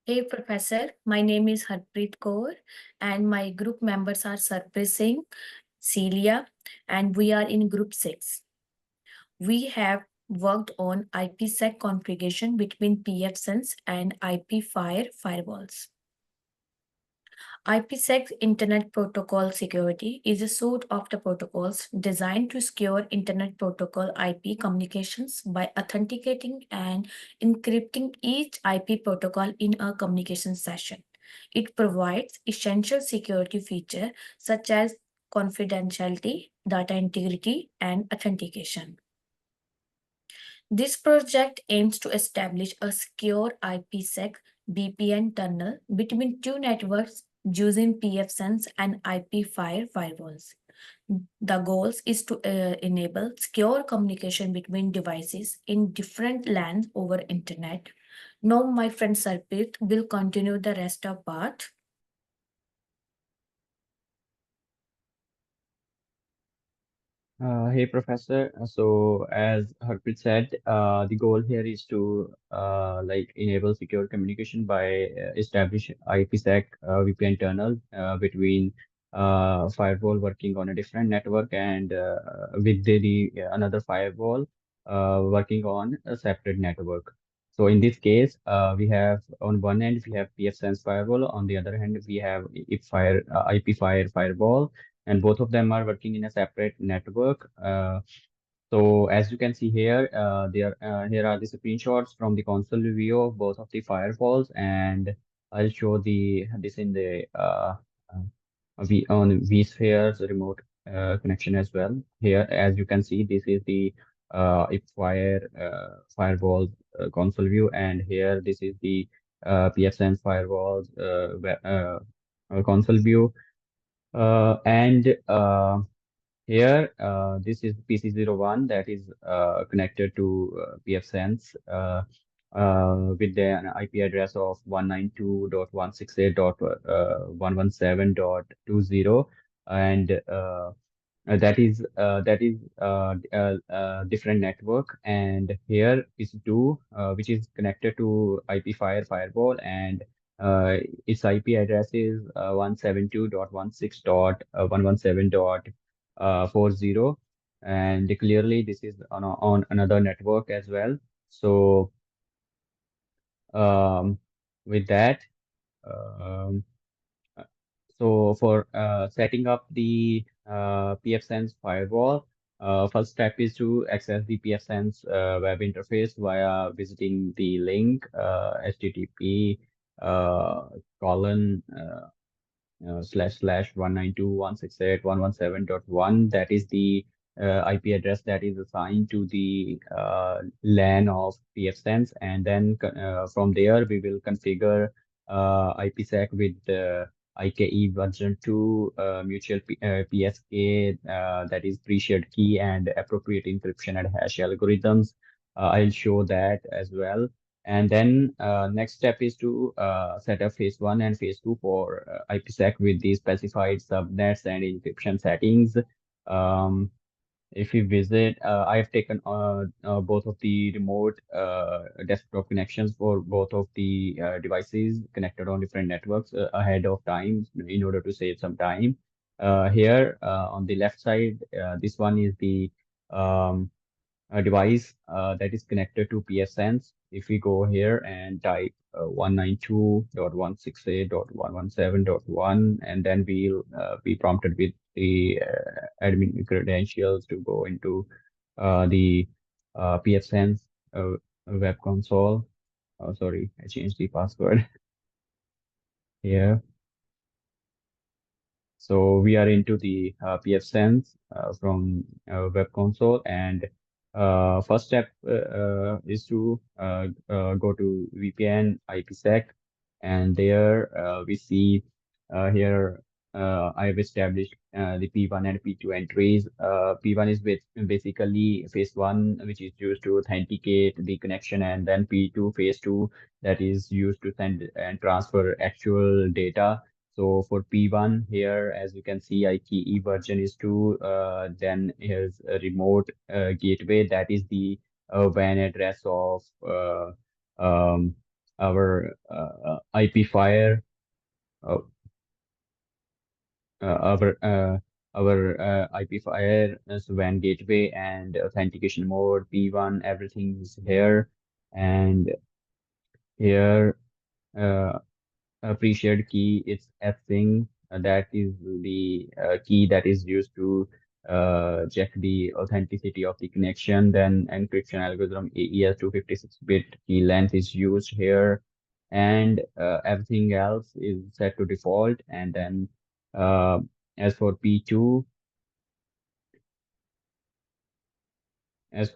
Hey Professor, my name is Harpreet Kaur and my group members are Sarpreet Singh, Celia, and we are in group 6. We have worked on IPSec configuration between pfSense and IPFire firewalls. IPsec Internet Protocol Security is a suite of the protocols designed to secure Internet Protocol IP communications by authenticating and encrypting each IP protocol in a communication session. It provides essential security features such as confidentiality, data integrity, and authentication. This project aims to establish a secure IPsec VPN tunnel between two networks using pfSense and IPFire firewalls. The goal is to enable secure communication between devices in different LANs over internet. Now, my friend Sarpit will continue the rest of part. Hey, Professor. So, as Harpreet said, the goal here is to enable secure communication by establish IPsec VPN tunnel between firewall working on a different network and with another firewall working on a separate network. So, in this case, we have on one end we have pfSense firewall, on the other hand we have IPFire firewall, and both of them are working in a separate network. So as you can see here, here are the screenshots from the console view of both of the firewalls, and I'll show this in the vSphere's remote connection as well. Here, as you can see, this is the IPFire firewall console view, and here this is the pfSense firewalls console view. And Here, this is PC01 that is connected to pfSense with an IP address of 192.168.117.20, and different network. And here is two, which is connected to IPFire firewall, and its IP address is 172.16.117.40, and clearly this is on another network as well. So um, with that, um, so for setting up the pfSense firewall, first step is to access the pfSense web interface via visiting the link http colon / 192.168.117.1. That is the IP address that is assigned to the LAN of pfSense, and then from there we will configure IPsec with IKE version 2 mutual PSK, that is pre-shared key, and appropriate encryption and hash algorithms. I'll show that as well. And then next step is to set up phase 1 and phase 2 for IPsec with the specified subnets and encryption settings. Um, if you visit, I've taken both of the remote desktop connections for both of the devices connected on different networks ahead of time in order to save some time. Here on the left side, this one is the um, a device that is connected to pfSense. If we go here and type 192.168.117.1, and then we'll be prompted with the admin credentials to go into the pfSense web console. Oh, sorry, I changed the password here. So we are into the pfSense from web console, and first step is to go to VPN IPsec, and there we see here I've established the P1 and P2 entries. P1 is basically phase 1, which is used to authenticate the connection, and then P2 phase 2, that is used to send and transfer actual data. So for P1 here, as you can see, IKE version is 2. Then here's a remote gateway. That is the WAN address of um, our IPFire, uh, our IPFire WAN gateway and authentication mode, P1, everything is here. And here, uh, pre-shared key is fsing. That is the key that is used to check the authenticity of the connection. Then encryption algorithm AES 256-bit key length is used here, and everything else is set to default. And then uh, as for P2, if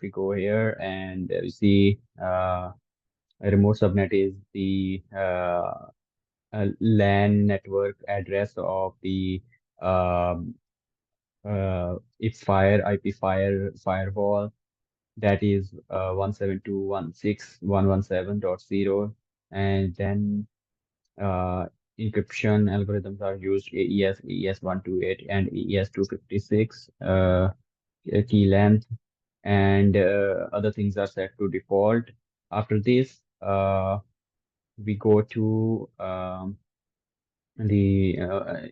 we go here and we see a remote subnet is the LAN network address of the um, IPFire firewall, that is 172.168.117.0. And then uh, encryption algorithms are used: AES 128 and AES 256 key length, and other things are set to default. After this, we go to the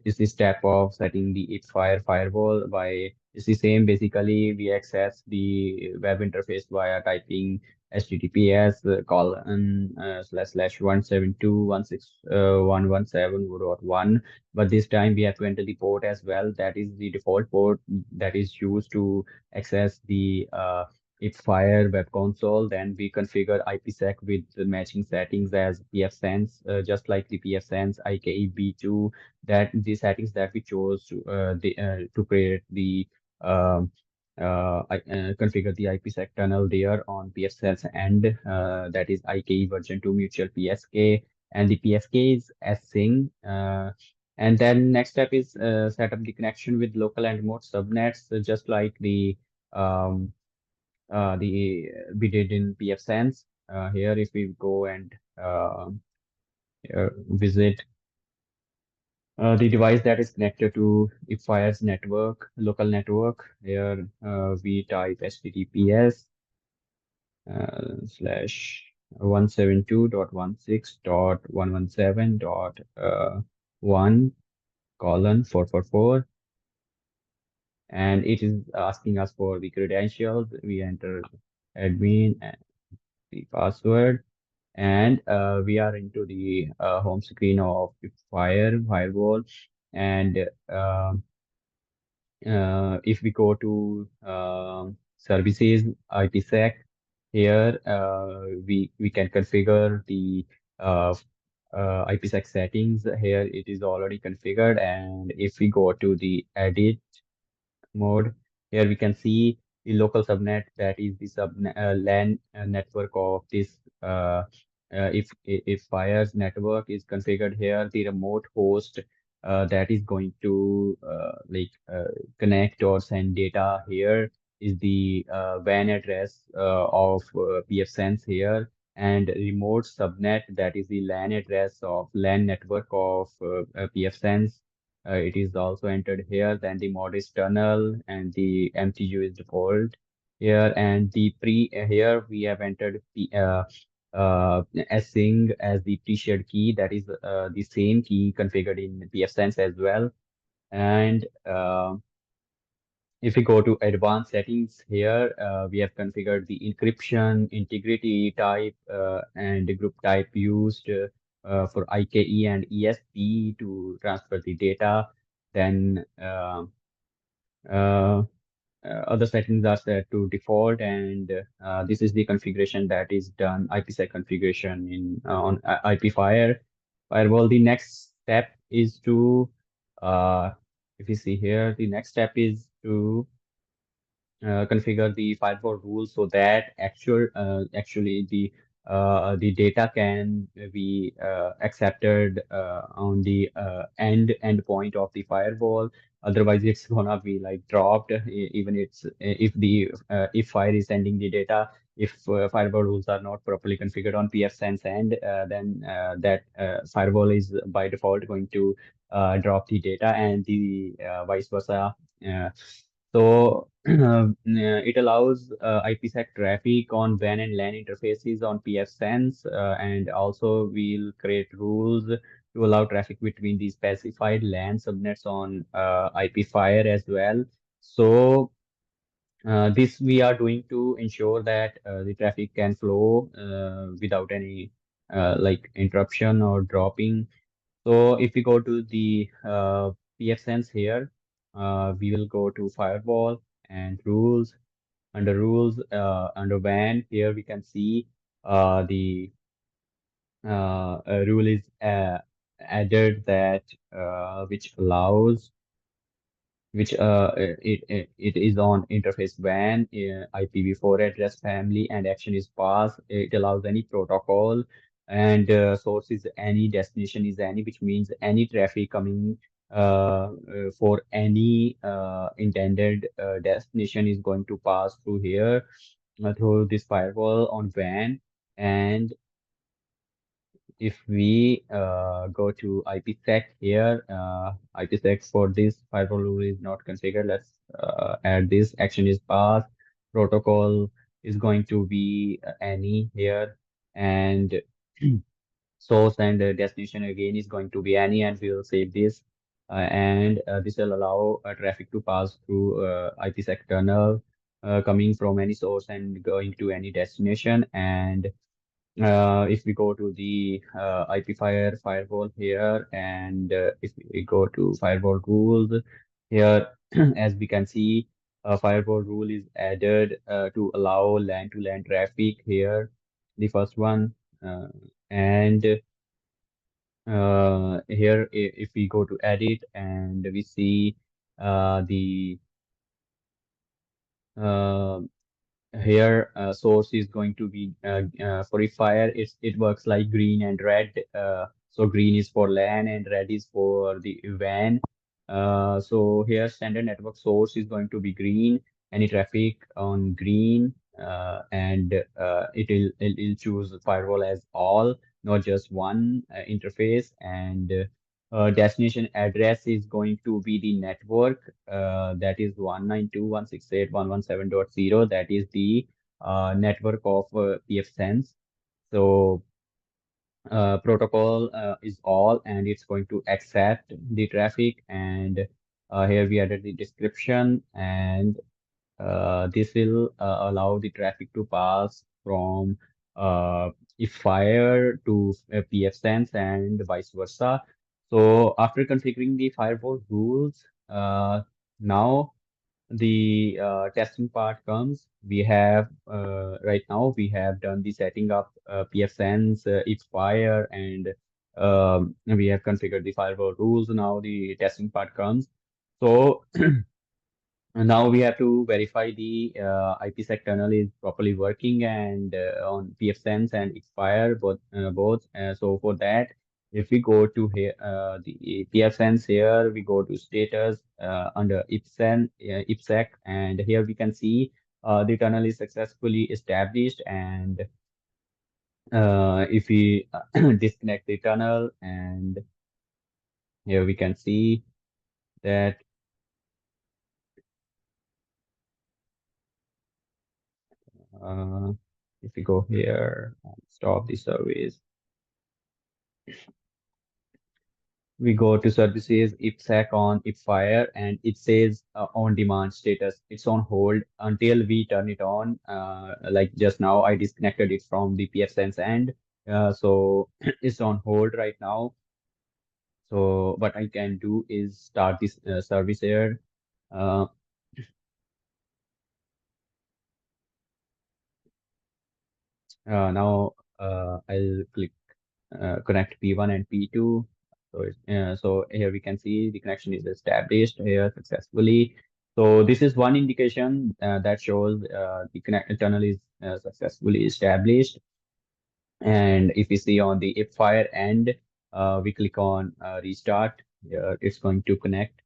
is the step of setting the IPFire firewall. By it's the same. Basically, we access the web interface via typing HTTPS colon / 172.168.117.1. But this time we have to enter the port as well. That is the default port that is used to access the IPFire web console. Then we configure IPsec with the matching settings as pfSense, just like the pfSense IKEv2. That the settings that we chose to create the um, configure the IPSec tunnel there on pfSense end. That is IKE version 2 mutual PSK, and the PSK is ssync. And then next step is set up the connection with local and remote subnets, just like um, the we did in pfSense. Here, if we go and visit the device that is connected to IPFire's network, local network, here we type HTTPS / 172.16.117.1 colon 444, and it is asking us for the credentials. We enter admin and the password, and we are into the home screen of firewall. And if we go to services IPsec, here we can configure the uh, IPsec settings. Here it is already configured, and if we go to the edit mode, here we can see the local subnet, that is the LAN network of this. If Fire's network is configured here, the remote host that is going to connect or send data here is the WAN address of pfSense here, and remote subnet, that is the LAN address of LAN network of pfSense. It is also entered here. Then the mod is tunnel, and the MTU is default here. And the here we have entered ssync as the pre-shared key. That is the same key configured in pfSense as well. And if we go to advanced settings here, we have configured the encryption, integrity type, and the group type used for IKE and ESP to transfer the data. Then uh, other settings are set to default, and this is the configuration that is done, IPsec configuration in on IPFire firewall. The next step is to, if you see here, the next step is to configure the firewall rules so that actually the data can be accepted on the end point of the firewall. Otherwise, it's gonna be like dropped. Even it's if the if fire is sending the data. If firewall rules are not properly configured on pfSense end, then that firewall is by default going to drop the data, and the vice versa. So it allows IPsec traffic on WAN and LAN interfaces on pfSense, and also we'll create rules to allow traffic between these specified LAN subnets on IPFire as well. So this we are doing to ensure that the traffic can flow without any like interruption or dropping. So if we go to the pfSense here, we will go to firewall and rules. Under rules, under WAN, here we can see the rule is added that which allows it is on interface WAN, IPv4 address family, and action is passed. It allows any protocol, and source is any, destination is any, which means any traffic coming for any intended destination is going to pass through here, through this firewall on WAN. And if we go to IPsec here, IPsec for this firewall rule is not configured. Let's add this. Action is passed. Protocol is going to be any here, and source and destination again is going to be any, and we will save this. And this will allow traffic to pass through IPsec tunnel, coming from any source and going to any destination. And if we go to the IPFire firewall here, and if we go to firewall rules here, as we can see, a firewall rule is added to allow LAN to LAN traffic here, the first one. And here, if we go to edit and we see the uh, here source is going to be for fire, it works like green and red. So green is for LAN and red is for the WAN. So here standard network source is going to be green, any traffic on green, and it'll choose firewall as all, not just one interface. And destination address is going to be the network, that is 192.168.117.0. That is the network of pfSense. So protocol is all, and it's going to accept the traffic. And here we added the description, and this will allow the traffic to pass from IPFire to pfSense and vice versa. So after configuring the firewall rules, now the testing part comes. We have right now we have done the setting up pfSense, IPFire, and we have configured the firewall rules. Now the testing part comes. So and now we have to verify the IPsec tunnel is properly working, and on pfSense and IPFire both. So for that, if we go to here, the pfSense here, we go to status under IPsec, and here we can see the tunnel is successfully established. And if we disconnect the tunnel, and here we can see that uh, if we go here and stop the service, we go to services, IPSec on IPFire, and it says on demand status. It's on hold until we turn it on. Like just now, I disconnected it from the pfSense end. So it's on hold right now. So what I can do is start this service here. Uh, Now I'll click connect P1 and P2. So here we can see the connection is established here successfully. So this is one indication that shows the connect tunnel is successfully established. And if we see on the IPFire end, we click on restart. It's going to connect.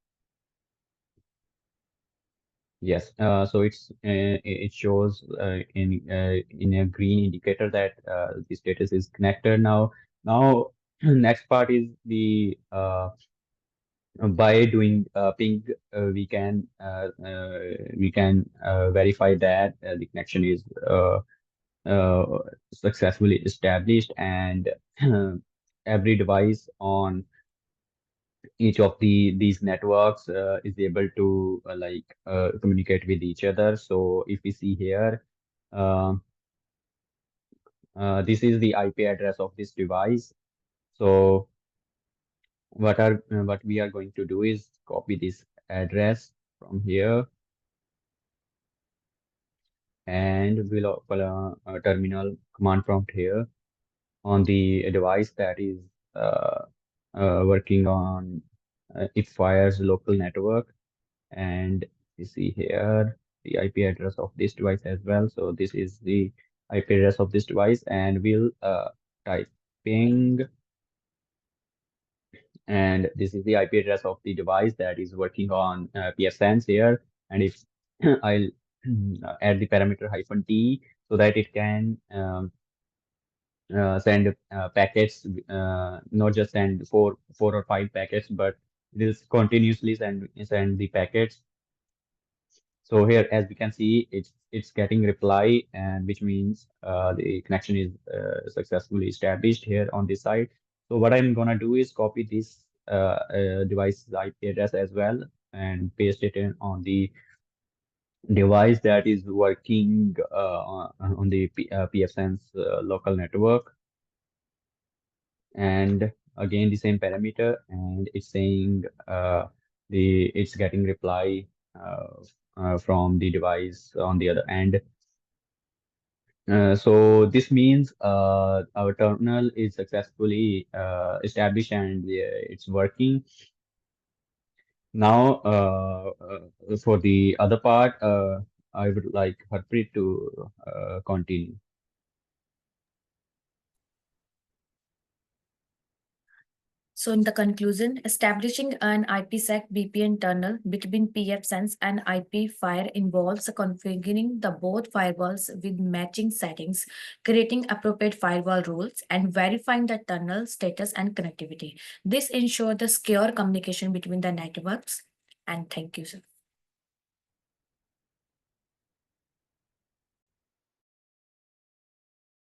Yes, so it shows in a green indicator that the status is connected now. Now, next part is the by doing ping, we can verify that the connection is uh, successfully established, and every device on each of these networks is able to communicate with each other. So if we see here, um this is the IP address of this device. So what we are going to do is copy this address from here, and we'll open a terminal command prompt here on the device that is uh, working on IPFire's local network. And you see here the IP address of this device as well. So this is the IP address of this device, and we'll type ping, and this is the IP address of the device that is working on pfSense here. And if I'll add the parameter -t so that it can send packets, not just send four or five packets, but it will continuously send the packets. So here, as we can see, it's getting reply, and which means the connection is successfully established here on this side. So what I'm gonna do is copy this device's IP address as well and paste it in on the device that is working on the pfSense local network. And again, the same parameter, and it's saying it's getting reply from the device on the other end. So this means our terminal is successfully established, and it's working. Now, for the other part, I would like Harpreet to continue. So in the conclusion, establishing an IPsec VPN tunnel between pfSense and IPFire involves configuring the both firewalls with matching settings, creating appropriate firewall rules, and verifying the tunnel status and connectivity. This ensures the secure communication between the networks. And thank you, sir.